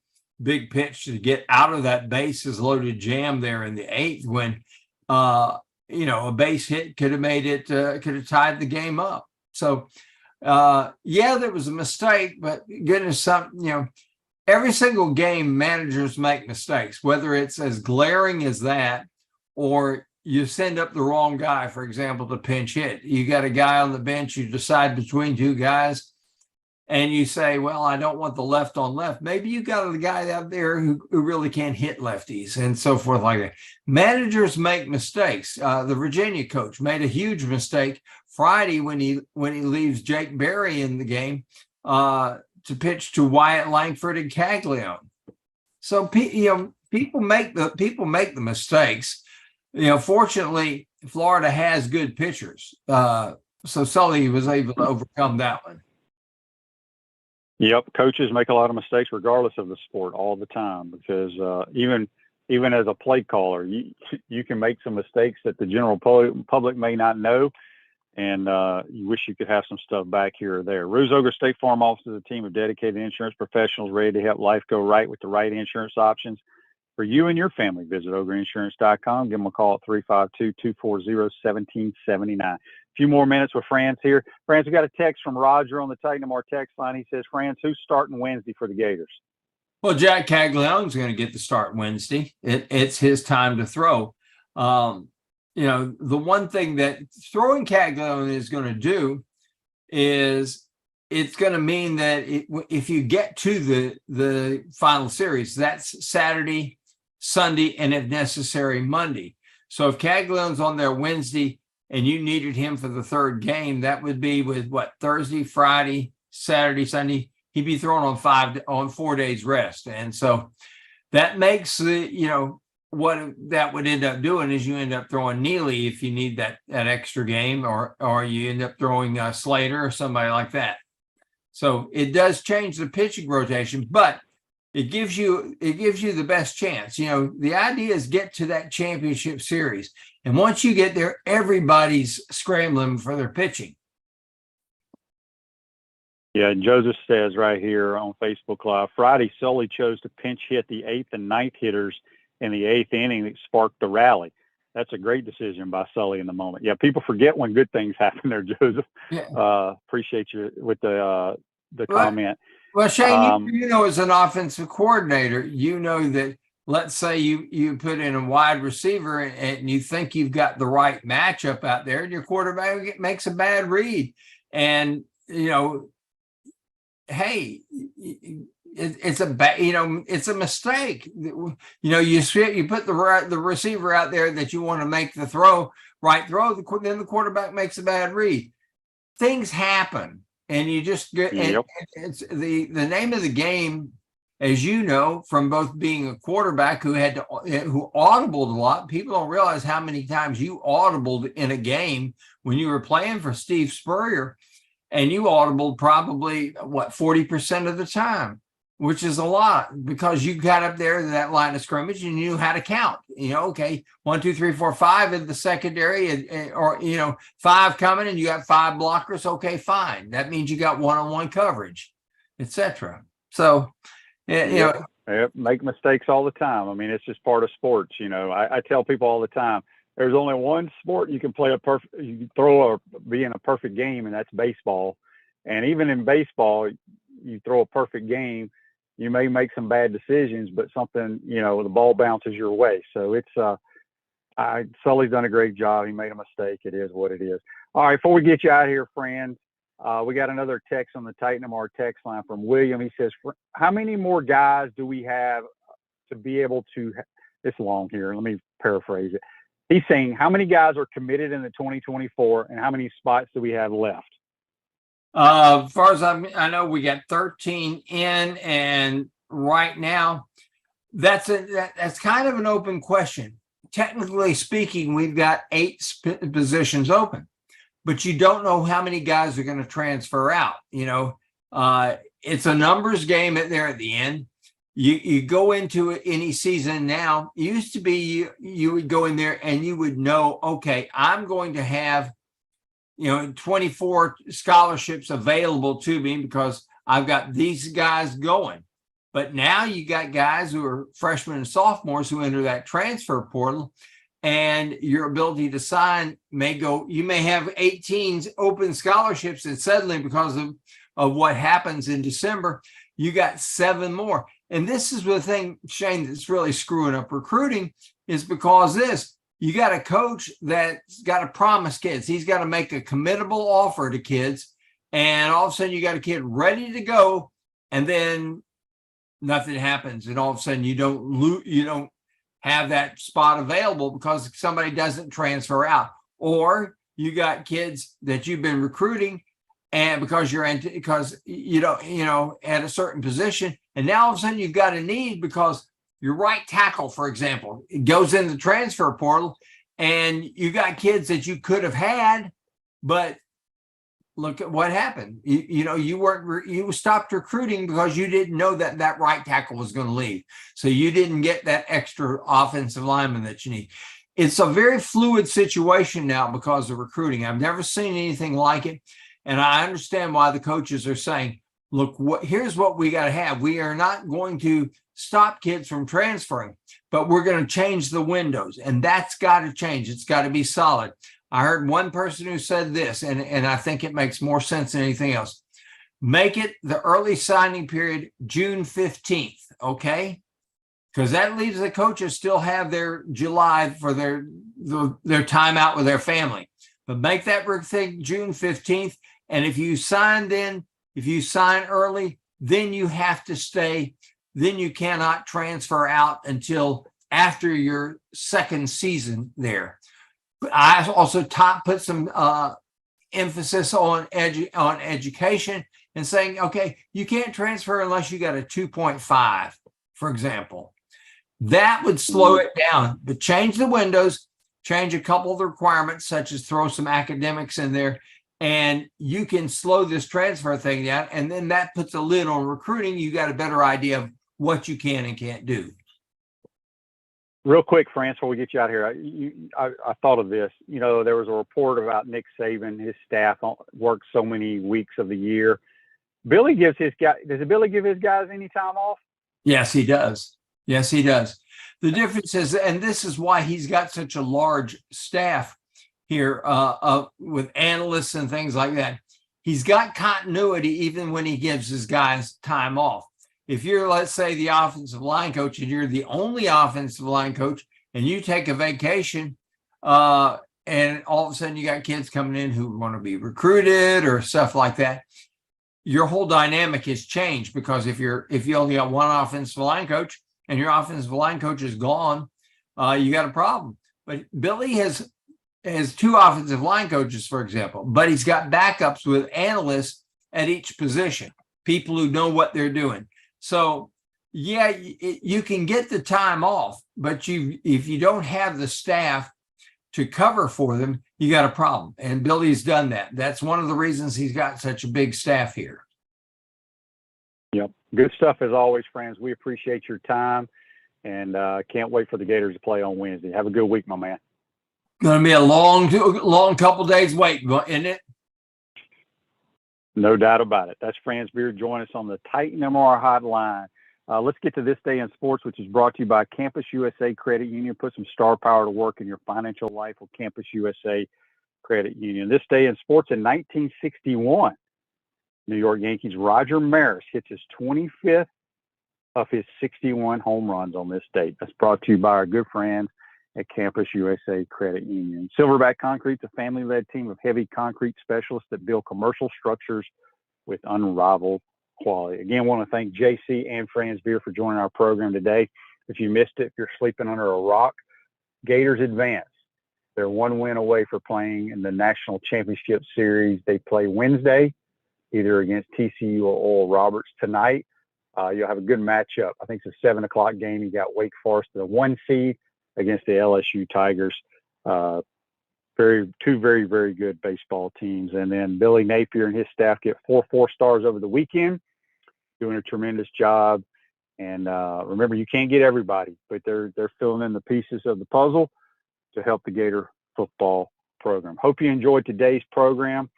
pitch to get out of that bases loaded jam there in the 8th when, a base hit could have made it, could have tied the game up. So, there was a mistake, but goodness, every single game managers make mistakes, whether it's as glaring as that or you send up the wrong guy, for example, to pinch hit. You got a guy on the bench, you decide between 2 guys, and you say, well, I don't want the left on left. Maybe you got a guy out there who really can't hit lefties and so forth like that. Managers make mistakes. The Virginia coach made a huge mistake Friday when he leaves Jake Berry in the game to pitch to Wyatt Langford and Caglione. So, people people make the mistakes. Fortunately, Florida has good pitchers. So Sully was able to overcome that one. Yep, coaches make a lot of mistakes regardless of the sport all the time, because even as a play caller, you can make some mistakes that the general public may not know, and you wish you could have some stuff back here or there. Ruse-Ogre State Farm offers a team of dedicated insurance professionals ready to help life go right with the right insurance options for you and your family. Visit ogreinsurance.com. Give them a call at 352-240-1779. Few more minutes with Franz here. Franz, we got a text from Roger on the Titanamore text line. He says, Franz, who's starting Wednesday for the Gators? Well, Jack Caglianone's going to get the start Wednesday. It's his time to throw. The one thing that throwing Caglianone is going to do is it's going to mean that if you get to the final series, that's Saturday, Sunday, and if necessary, Monday. So if Caglianone's on there Wednesday, and you needed him for the third game, that would be with Thursday, Friday, Saturday, Sunday. He'd be thrown on 4 days rest. And so that makes what that would end up doing is you end up throwing Neely if you need that extra game, or you end up throwing Slater or somebody like that. So it does change the pitching rotation, but it gives you the best chance. The idea is get to that championship series. And once you get there, everybody's scrambling for their pitching. Yeah, Joseph says right here on Facebook Live, Friday, Sully chose to pinch hit the 8th and 9th hitters in the 8th inning that sparked the rally. That's a great decision by Sully in the moment. Yeah, people forget when good things happen there, Joseph. Yeah. Appreciate you with the comment. Well, Shane, as an offensive coordinator, that, let's say you put in a wide receiver and you think you've got the right matchup out there, and your quarterback makes a bad read. And, hey, it's a mistake. You put the receiver out there that you want to make the right throw, then the quarterback makes a bad read. Things happen. And you just get, yep. It's the name of the game, as you know, from both being a quarterback who audibled a lot. People don't realize how many times you audibled in a game when you were playing for Steve Spurrier, and you audibled probably 40% of the time, which is a lot, because you got up there to that line of scrimmage and you knew how to count. Okay, 1, 2, 3, 4, 5 in the secondary, or 5 coming, and you got 5 blockers. Okay, fine. That means you got one-on-one coverage, etc. So, make mistakes all the time. I mean, it's just part of sports. I tell people all the time, there's only one sport you can be in a perfect game, and that's baseball. And even in baseball, you throw a perfect game, you may make some bad decisions, but something, the ball bounces your way. So it's, Sully's done a great job. He made a mistake. It is what it is. All right, before we get you out of here, friends, we got another text on the Titanamore text line from William. He says, how many more guys do we have to be able to, it's long here, let me paraphrase it. He's saying, how many guys are committed in the 2024, and how many spots do we have left? As far as I know, we got 13 in, and right now, that's kind of an open question. Technically speaking, we've got 8 positions open, but you don't know how many guys are going to transfer out. It's a numbers game there at the end. You go into any season now. It used to be you would go in there and you would know, okay, I'm going to have 24 scholarships available to me because I've got these guys going. But now you got guys who are freshmen and sophomores who enter that transfer portal, and your ability to sign may go, you may have 18 open scholarships, and suddenly because of what happens in December, you got 7 more. And this is the thing, Shane, that's really screwing up recruiting, is because you got a coach that's got to promise kids. He's got to make a committable offer to kids. And all of a sudden you got a kid ready to go, and then nothing happens. And all of a sudden you don't have that spot available because somebody doesn't transfer out. Or you got kids that you've been recruiting, and because you don't, at a certain position, and now all of a sudden you've got a need because your right tackle, for example, it goes in the transfer portal, and you got kids that you could have had, but look at what happened. You stopped recruiting because you didn't know that right tackle was going to leave. So you didn't get that extra offensive lineman that you need. It's a very fluid situation now because of recruiting. I've never seen anything like it. And I understand why the coaches are saying, look, here's what we got to have. We are not going to stop kids from transferring, but we're going to change the windows. And that's got to change. It's got to be solid. I heard one person who said this, and I think it makes more sense than anything else. Make it the early signing period June 15th, okay? Because that leaves the coaches still have their July for their time out with their family. But make that thing June 15th. And if you sign early, then you have to stay. Then you cannot transfer out until after your second season there. I also put some emphasis on education and saying, okay, you can't transfer unless you got a 2.5, for example. That would slow it down, but change the windows, change a couple of the requirements, such as throw some academics in there, and you can slow this transfer thing down. And then that puts a lid on recruiting. You got a better idea of what you can and can't do. Real quick, Franz, before we get you out here, I thought of this. There was a report about Nick Saban, his staff worked so many weeks of the year. Billy does Billy give his guys any time off? Yes, he does. Yes, he does. The difference is, and this is why he's got such a large staff here with analysts and things like that. He's got continuity even when he gives his guys time off. If you're, let's say, the offensive line coach and you're the only offensive line coach and you take a vacation and all of a sudden you got kids coming in who want to be recruited or stuff like that, your whole dynamic has changed, because if you only got one offensive line coach and your offensive line coach is gone, you got a problem. But Billy has two offensive line coaches, for example, but he's got backups with analysts at each position, people who know what they're doing. So, yeah, you can get the time off, but if you don't have the staff to cover for them, you got a problem. And Billy's done that. That's one of the reasons he's got such a big staff here. Yep. Good stuff as always, friends. We appreciate your time, and can't wait for the Gators to play on Wednesday. Have a good week, my man. Going to be a long couple days wait, isn't it? No doubt about it. That's Franz Beard. Join us on the Titan MR hotline. Let's get to This Day in Sports, which is brought to you by Campus USA Credit Union. Put some star power to work in your financial life with Campus USA Credit Union. This Day in Sports in 1961, New York Yankees Roger Maris hits his 25th of his 61 home runs on this date. That's brought to you by our good friends at Campus USA Credit Union. Silverback Concrete's a family-led team of heavy concrete specialists that build commercial structures with unrivaled quality. Again, I want to thank JC and Franz Beard for joining our program today. If you missed it, if you're sleeping under a rock, Gators advance. They're one win away for playing in the National Championship Series. They play Wednesday, either against TCU or Oral Roberts. Tonight, you'll have a good matchup. I think it's a 7 o'clock game. You got Wake Forest, the 1 seed, against the LSU Tigers. Two very, very good baseball teams. And then Billy Napier and his staff get 4 4-stars over the weekend, doing a tremendous job. And remember, you can't get everybody, but they're filling in the pieces of the puzzle to help the Gator football program. Hope you enjoyed today's program.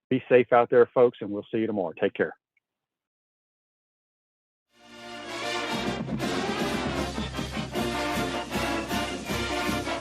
Be safe out there, folks, and we'll see you tomorrow. Take care.